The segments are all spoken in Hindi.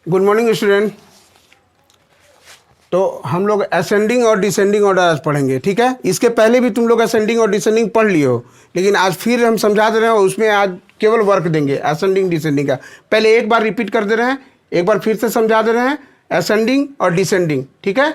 Good morning student. तो हम लोग असेंडिंग और डिसेंडिंग ऑर्डर आज पढ़ेंगे, ठीक है। इसके पहले भी तुम लोग असेंडिंग और डिसेंडिंग पढ़ लिए हो, लेकिन आज फिर हम समझा दे रहे हैं। उसमें आज केवल वर्क देंगे असेंडिंग डिसेंडिंग का। पहले एक बार रिपीट कर दे रहे हैं, एक बार फिर से समझा दे रहे हैं असेंडिंग और डिसेंडिंग, ठीक है।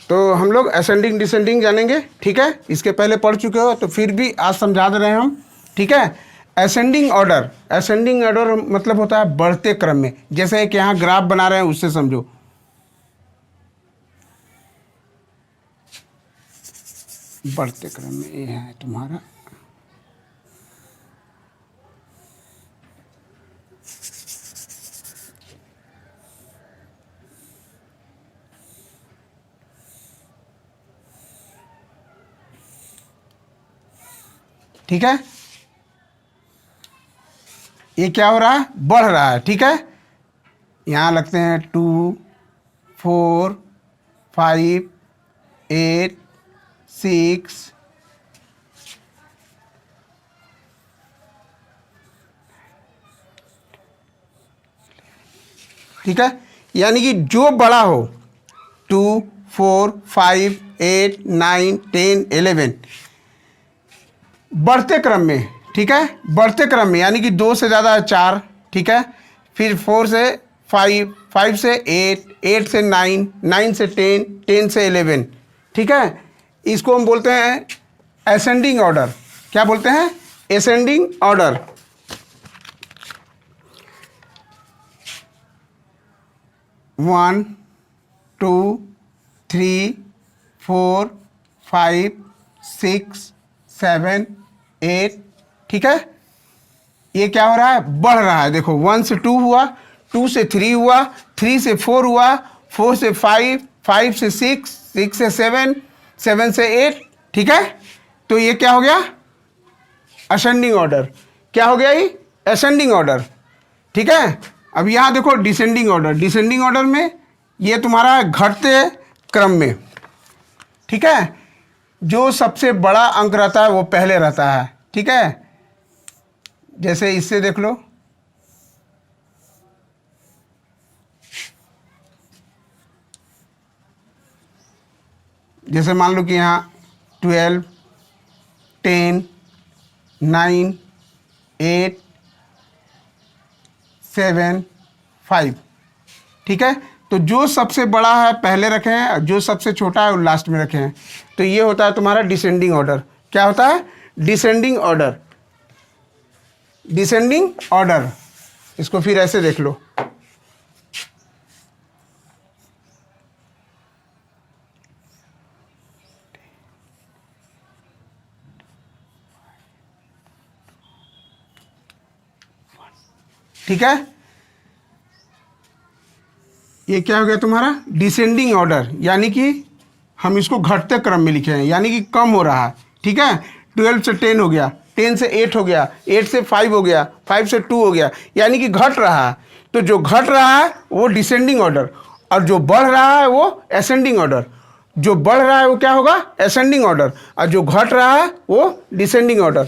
तो हम लोग असेंडिंग डिसेंडिंग जानेंगे, ठीक है। इसके पहले पढ़ चुके हो तो फिर भी आज समझा दे रहे हैं हम, ठीक है। असेंडिंग ऑर्डर, असेंडिंग ऑर्डर मतलब होता है बढ़ते क्रम में। जैसे कि यहाँ ग्राफ बना रहे हैं, उससे समझो। बढ़ते क्रम में ये है तुम्हारा ठीक है। ये क्या हो रहा है, बढ़ रहा है, ठीक है। यहाँ लगते हैं 2, 4, 5, 8, 6, ठीक है। यानी कि जो बड़ा हो 2, 4, 5, 8, 9, 10, 11 बढ़ते क्रम में, ठीक है। बढ़ते क्रम में यानी कि 2 से ज़्यादा है 4, ठीक है। फिर 4 से 5, 5 से 8, 8 से 9, 9 से 10, 10 से 11, ठीक है। इसको हम बोलते हैं असेंडिंग ऑर्डर। क्या बोलते हैं, असेंडिंग ऑर्डर। वन, 2, 3, 4, 5, 6, 7, 8, ठीक है। ये क्या हो रहा है, बढ़ रहा है। देखो 1 से 2 हुआ, 2 से 3 हुआ, 3 से 4 हुआ, 4 से 5, 5 से 6, 6 से 7, 7 से 8, ठीक है। तो ये क्या हो गया, असेंडिंग ऑर्डर। क्या हो गया ये, असेंडिंग ऑर्डर, ठीक है। अब यहाँ देखो डिसेंडिंग ऑर्डर। डिसेंडिंग ऑर्डर में ये तुम्हारा घटते क्रम में, ठीक है। जो सबसे बड़ा अंक रहता है वो पहले रहता है, ठीक है। जैसे इससे देख लो, जैसे मान लो कि यहाँ 12, 10, 9, 8, 7, 5, ठीक है। तो जो सबसे बड़ा है पहले रखे हैं और जो सबसे छोटा है वो लास्ट में रखे हैं। तो ये होता है तुम्हारा डिसेंडिंग ऑर्डर। क्या होता है, डिसेंडिंग ऑर्डर। डिसेंडिंग ऑर्डर, इसको फिर ऐसे देख लो। ठीक है, ये क्या हो गया तुम्हारा डिसेंडिंग ऑर्डर। यानी कि हम इसको घटते क्रम में लिखे हैं, यानी कि कम हो रहा है, ठीक है। 12 से 10 हो गया, 10 से 8 हो गया, 8 से 5 हो गया, 5 से 2 हो गया, यानी कि घट रहा है। तो जो घट रहा है वो डिसेंडिंग ऑर्डर, और जो बढ़ रहा है वो असेंडिंग ऑर्डर। जो बढ़ रहा है वो क्या होगा, असेंडिंग ऑर्डर, और जो घट रहा है वो डिसेंडिंग ऑर्डर।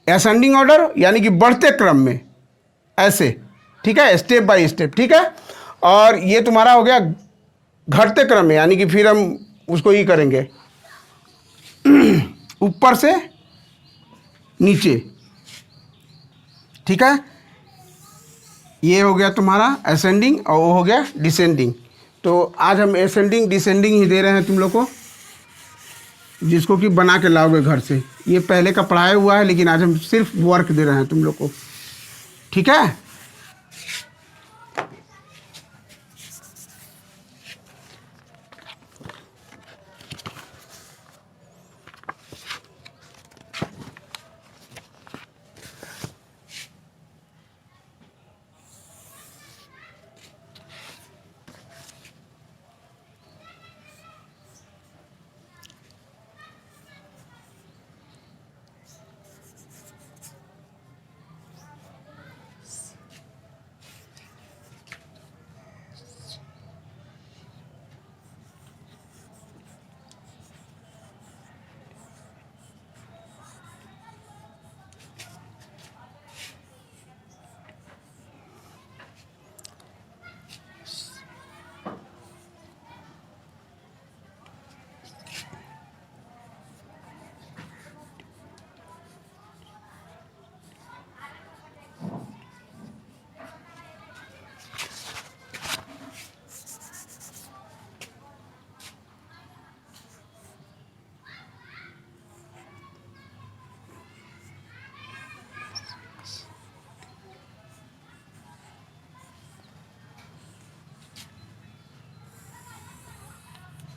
असेंडिंग ऑर्डर यानी कि बढ़ते क्रम में, ऐसे, ठीक है, स्टेप बाय स्टेप, ठीक है। और ये तुम्हारा हो गया घटते क्रम में, यानी कि फिर हम उसको ही करेंगे ऊपर से नीचे, ठीक है। ये हो गया तुम्हारा असेंडिंग और वो हो गया डिसेंडिंग। तो आज हम असेंडिंग डिसेंडिंग ही दे रहे हैं तुम लोग को, जिसको कि बना के लाओगे घर से। ये पहले का पढ़ाया हुआ है, लेकिन आज हम सिर्फ वर्क दे रहे हैं तुम लोग को, ठीक है।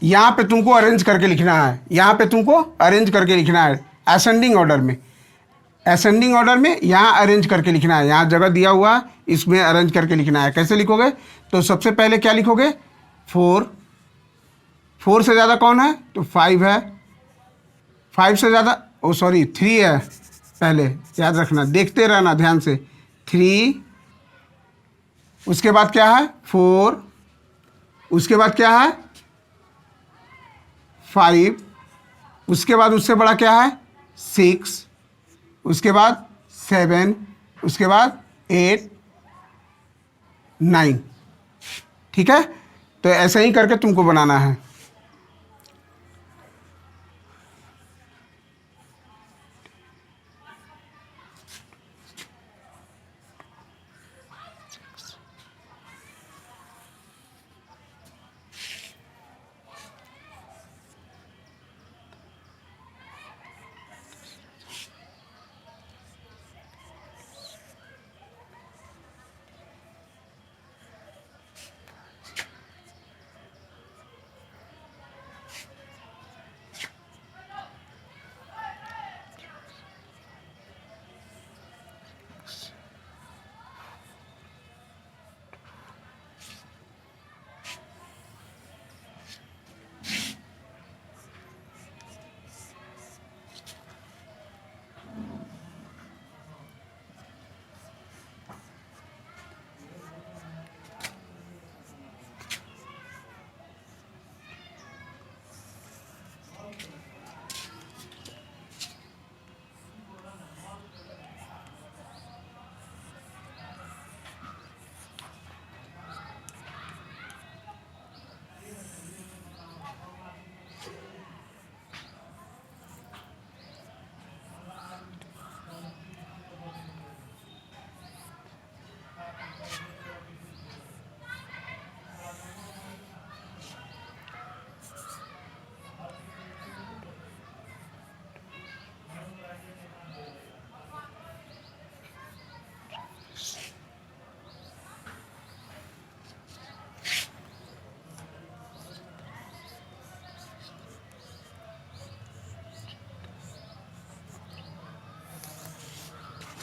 यहाँ पे तुमको अरेंज करके लिखना है, यहाँ पे तुमको अरेंज करके लिखना है असेंडिंग ऑर्डर में। असेंडिंग ऑर्डर में यहाँ अरेंज करके लिखना है, यहाँ जगह दिया हुआ इसमें अरेंज करके लिखना है। कैसे लिखोगे? तो सबसे पहले क्या लिखोगे? 4, 4 से ज़्यादा कौन है? तो 5 है। 5 से ज़्यादा 3 है। पहले याद रखना, देखते रहना ध्यान से। 3, उसके बाद क्या है? 4, उसके बाद क्या है? 5, उसके बाद उससे बड़ा क्या है? 6, उसके बाद 7, उसके बाद 8, 9। ठीक है, तो ऐसे ही करके तुमको बनाना है।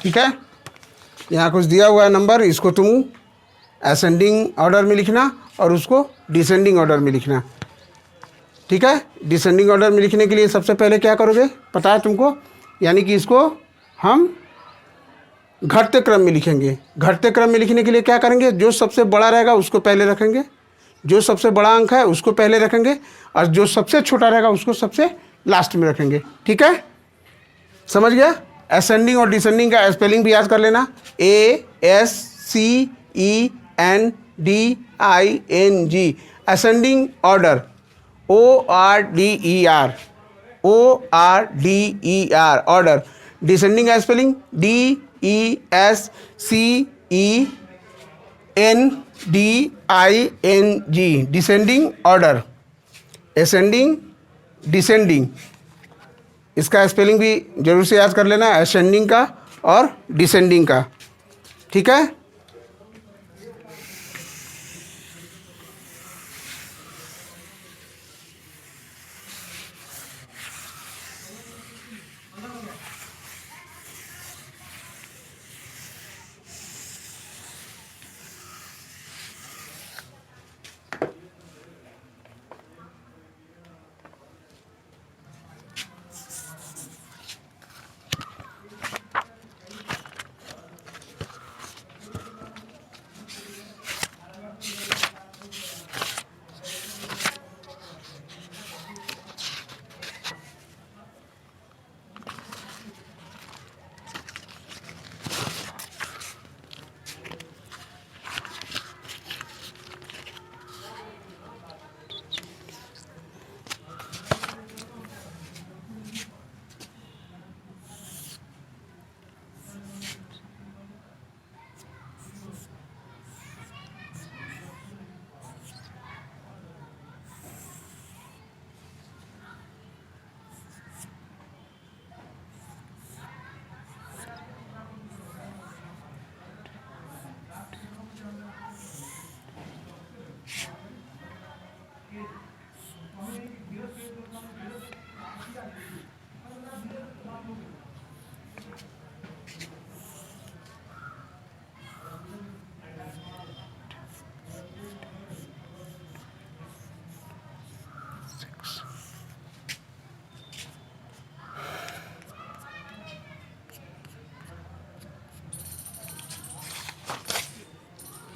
ठीक है, यहाँ कुछ दिया हुआ है नंबर, इसको तुम असेंडिंग ऑर्डर में लिखना और उसको डिसेंडिंग ऑर्डर में लिखना। ठीक है, डिसेंडिंग ऑर्डर में लिखने के लिए सबसे पहले क्या करोगे पता है तुमको? यानी कि इसको हम घटते क्रम में लिखेंगे। घटते क्रम में लिखने के लिए क्या करेंगे? जो सबसे बड़ा रहेगा उसको पहले रखेंगे, जो सबसे बड़ा अंक है उसको पहले रखेंगे, और जो सबसे छोटा रहेगा उसको सबसे लास्ट में रखेंगे। ठीक है, समझ गया? असेंडिंग और डिसेंडिंग का स्पेलिंग भी याद कर लेना। ASCENDING, ascending order. ORDER, order. Descending का spelling DESCENDING, descending order. Ascending, descending, इसका स्पेलिंग भी जरूर से याद कर लेना, असेंडिंग का और डिसेंडिंग का। ठीक है,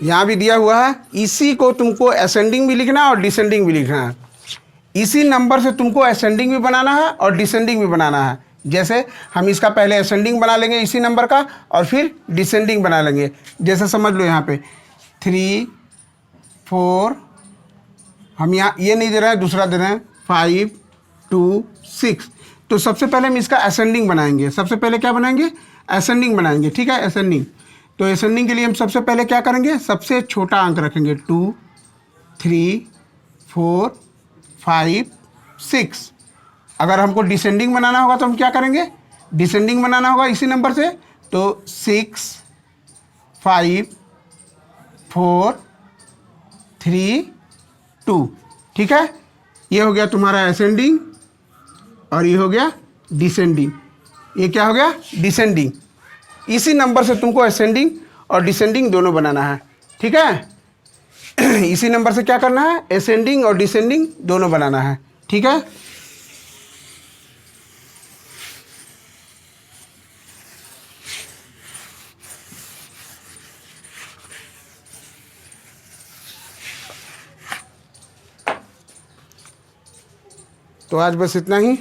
यहाँ भी दिया हुआ है, इसी को तुमको असेंडिंग भी लिखना है और डिसेंडिंग भी लिखना है। इसी नंबर से तुमको असेंडिंग भी बनाना है और डिसेंडिंग भी बनाना है। जैसे हम इसका पहले असेंडिंग बना लेंगे इसी नंबर का, और फिर डिसेंडिंग बना लेंगे। जैसे समझ लो यहाँ पे 3 4, हम यहाँ ये नहीं दे रहे हैं, दूसरा दे रहे हैं 5 2 6। तो सबसे पहले हम इसका असेंडिंग बनाएंगे। सबसे पहले क्या बनाएंगे? असेंडिंग बनाएंगे, ठीक है, असेंडिंग। तो असेंडिंग के लिए हम सबसे पहले क्या करेंगे? सबसे छोटा अंक रखेंगे, 2 3 4 5 6। अगर हमको डिसेंडिंग बनाना होगा तो हम क्या करेंगे? डिसेंडिंग बनाना होगा इसी नंबर से, तो 6 5 4 3 2, ठीक है। ये हो गया तुम्हारा असेंडिंग और ये हो गया डिसेंडिंग। ये क्या हो गया? डिसेंडिंग। इसी नंबर से तुमको असेंडिंग और डिसेंडिंग दोनों बनाना है, ठीक है। इसी नंबर से क्या करना है? असेंडिंग और डिसेंडिंग दोनों बनाना है, ठीक है। तो आज बस इतना ही।